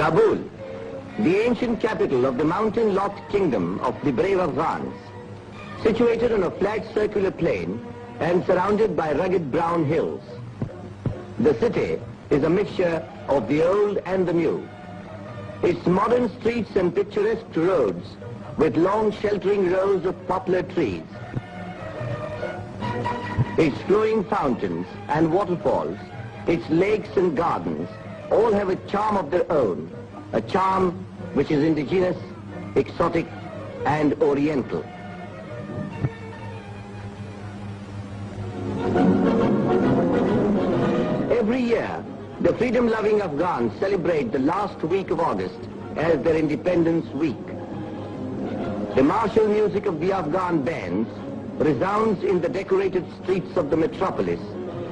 Kabul, the ancient capital of the mountain-locked kingdom of the brave Afghans, situated on a flat circular plain and surrounded by rugged brown hills. The city is a mixture of the old and the new. Its modern streets and picturesque roads with long sheltering rows of poplar trees. Its flowing fountains and waterfalls, its lakes and gardens, all have a charm of their own, a charm which is indigenous, exotic, and oriental. Every year, the freedom-loving Afghans celebrate the last week of August as their Independence Week. The martial music of the Afghan bands resounds in the decorated streets of the metropolis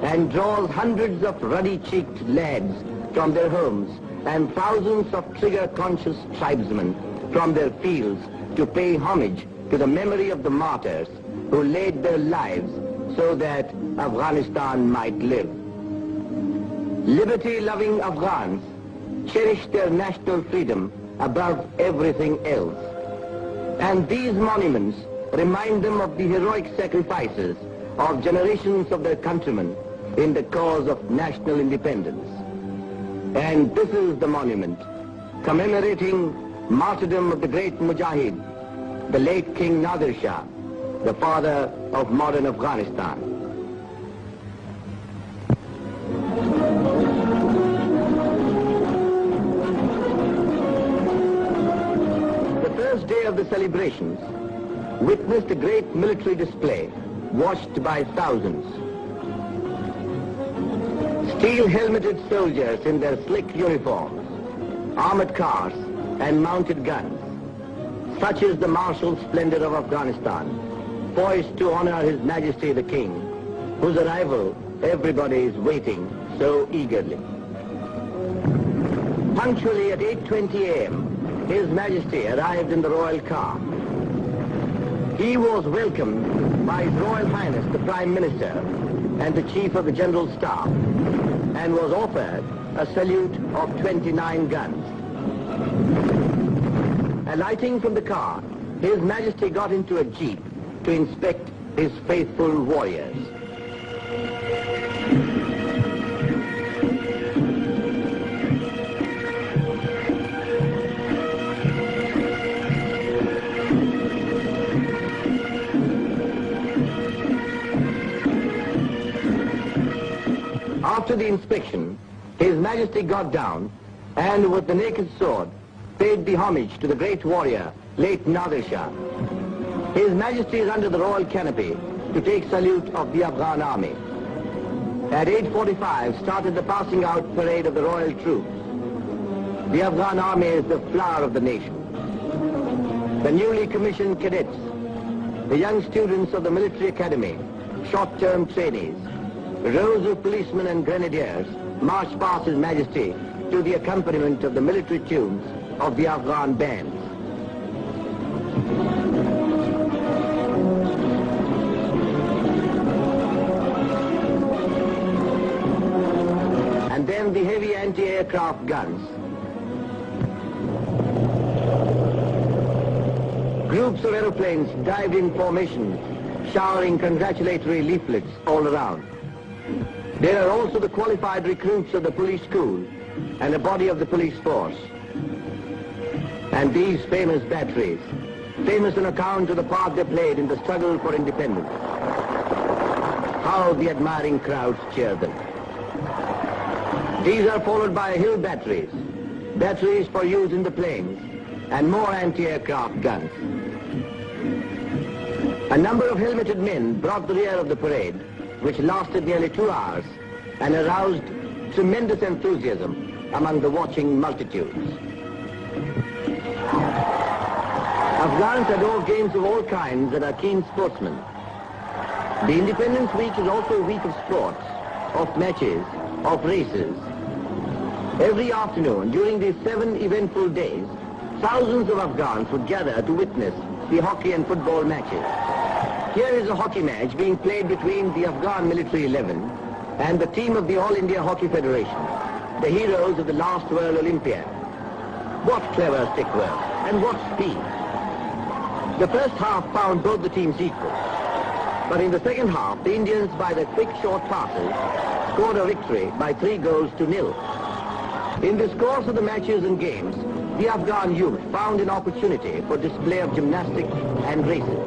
and draws hundreds of ruddy-cheeked lads from their homes and thousands of trigger-conscious tribesmen from their fields to pay homage to the memory of the martyrs who laid their lives so that Afghanistan might live. Liberty-loving Afghans cherish their national freedom above everything else. And these monuments remind them of the heroic sacrifices of generations of their countrymen in the cause of national independence. And this is the monument commemorating martyrdom of the great Mujahid, the late King ظاهرشان, the father of modern Afghanistan. The first day of the celebrations witnessed a great military display watched by thousands. Steel-helmeted soldiers in their slick uniforms, armored cars and mounted guns. Such is the martial splendor of Afghanistan, poised to honor His Majesty the King, whose arrival everybody is waiting so eagerly. Punctually at 8:20 a.m., His Majesty arrived in the royal car. He was welcomed by His Royal Highness the Prime Minister and the Chief of the General Staff, and was offered a salute of 29 guns. Alighting from the car, His Majesty got into a jeep to inspect his faithful warriors. After the inspection, His Majesty got down and with the naked sword paid the homage to the great warrior, late ظاهرشان. His Majesty is under the royal canopy to take salute of the Afghan army. At 8:45 started the passing out parade of the royal troops. The Afghan army is the flower of the nation. The newly commissioned cadets, the young students of the military academy, short-term trainees, rows of policemen and grenadiers march past His Majesty to the accompaniment of the military tunes of the Afghan bands. And then the heavy anti-aircraft guns. Groups of aeroplanes dived in formation, showering congratulatory leaflets all around. There are also the qualified recruits of the police school and a body of the police force. And these famous batteries, famous on account of the part they played in the struggle for independence. How the admiring crowds cheer them. These are followed by hill batteries, batteries for use in the plains, and more anti-aircraft guns. A number of helmeted men brought the rear of the parade, which lasted nearly 2 hours and aroused tremendous enthusiasm among the watching multitudes. Afghans adore games of all kinds and are keen sportsmen. The Independence Week is also a week of sports, of matches, of races. Every afternoon during these 7 eventful days, thousands of Afghans would gather to witness the hockey and football matches. Here is a hockey match being played between the Afghan military 11 and the team of the All India Hockey Federation, the heroes of the last World Olympiad. What clever stick work and what speed. The first half found both the teams equal. But in the second half, the Indians, by their quick short passes, scored a victory by 3-0. In this course of the matches and games, the Afghan youth found an opportunity for display of gymnastics and races.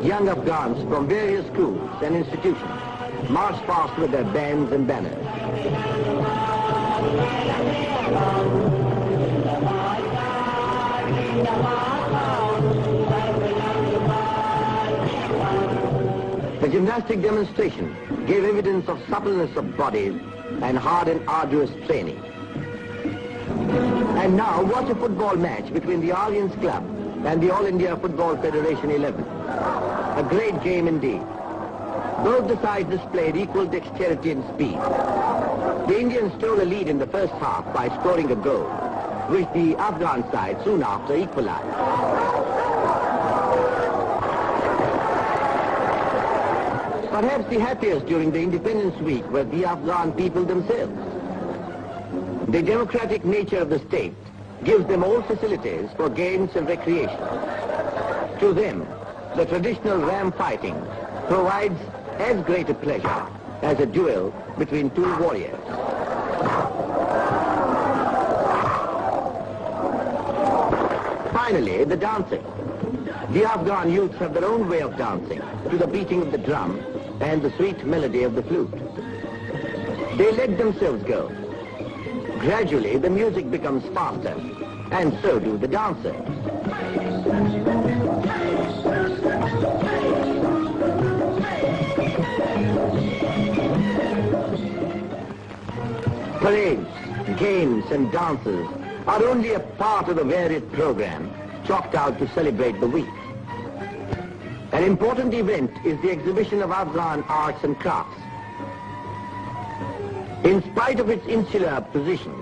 Young Afghans from various schools and institutions marched past with their bands and banners. The gymnastic demonstration gave evidence of suppleness of bodies and hard and arduous training. And now watch a football match between the Orleans Club and the All India Football Federation 11. A great game indeed. Both the sides displayed equal dexterity and speed. The Indians stole a lead in the first half by scoring a goal, which the Afghan side soon after equalized. Perhaps the happiest during the Independence Week were the Afghan people themselves. The democratic nature of the state gives them all facilities for games and recreation. To them, the traditional ram fighting provides as great a pleasure as a duel between two warriors. Finally, the dancing. The Afghan youths have their own way of dancing to the beating of the drum and the sweet melody of the flute. They let themselves go. Gradually, the music becomes faster, and so do the dancers. Parades, games, and dances are only a part of the varied program chalked out to celebrate the week. An important event is the exhibition of Afghan arts and crafts. In spite of its insular position,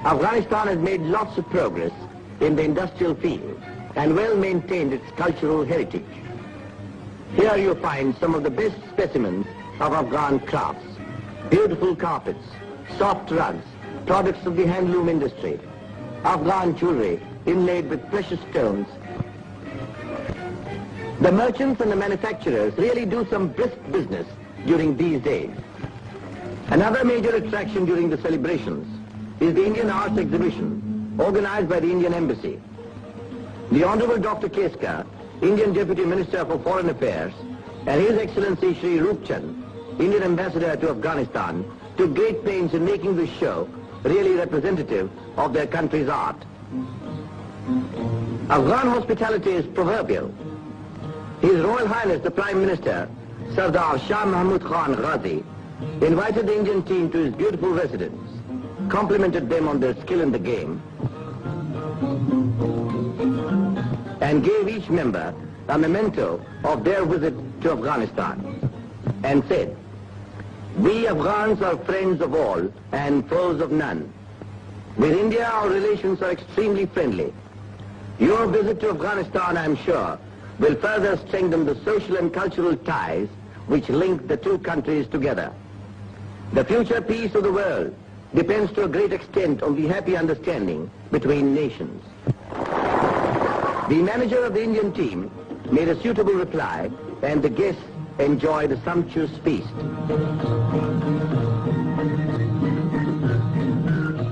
Afghanistan has made lots of progress in the industrial field and well maintained its cultural heritage. Here you find some of the best specimens of Afghan crafts: beautiful carpets, soft rugs, products of the handloom industry, Afghan jewelry inlaid with precious stones. The merchants and the manufacturers really do some brisk business during these days. Another major attraction during the celebrations is the Indian Arts Exhibition organized by the Indian Embassy. The Honorable Dr. Keska, Indian Deputy Minister for Foreign Affairs, and His Excellency Shri Roop Chand, Indian Ambassador to Afghanistan, took great pains in making this show really representative of their country's art. Afghan hospitality is proverbial. His Royal Highness the Prime Minister, Sardar Shah Mahmud Khan Ghazi, invited the Indian team to his beautiful residence, complimented them on their skill in the game, and gave each member a memento of their visit to Afghanistan, and said, "We Afghans are friends of all and foes of none. With India our relations are extremely friendly. Your visit to Afghanistan, I am sure, will further strengthen the social and cultural ties which link the two countries together. The future peace of the world depends to a great extent on the happy understanding between nations." The manager of the Indian team made a suitable reply, and the guests enjoyed a sumptuous feast.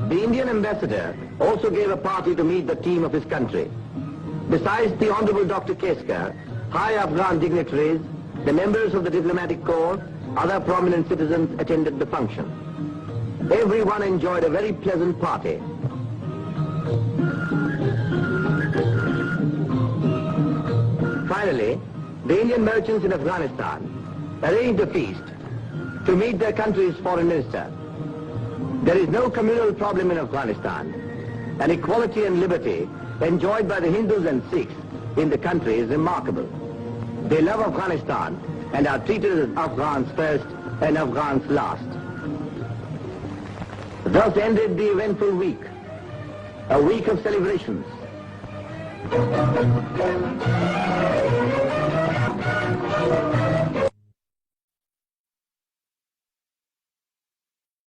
The Indian ambassador also gave a party to meet the team of his country. Besides the Honorable Dr. Keska, high Afghan dignitaries, the members of the diplomatic corps, other prominent citizens attended the function. Everyone enjoyed a very pleasant party. Finally, the Indian merchants in Afghanistan arranged a feast to meet their country's foreign minister. There is no communal problem in Afghanistan, and equality and liberty enjoyed by the Hindus and Sikhs in the country is remarkable. They love Afghanistan and are treated as Afghans first and Afghans last. Thus ended the eventful week, a week of celebrations.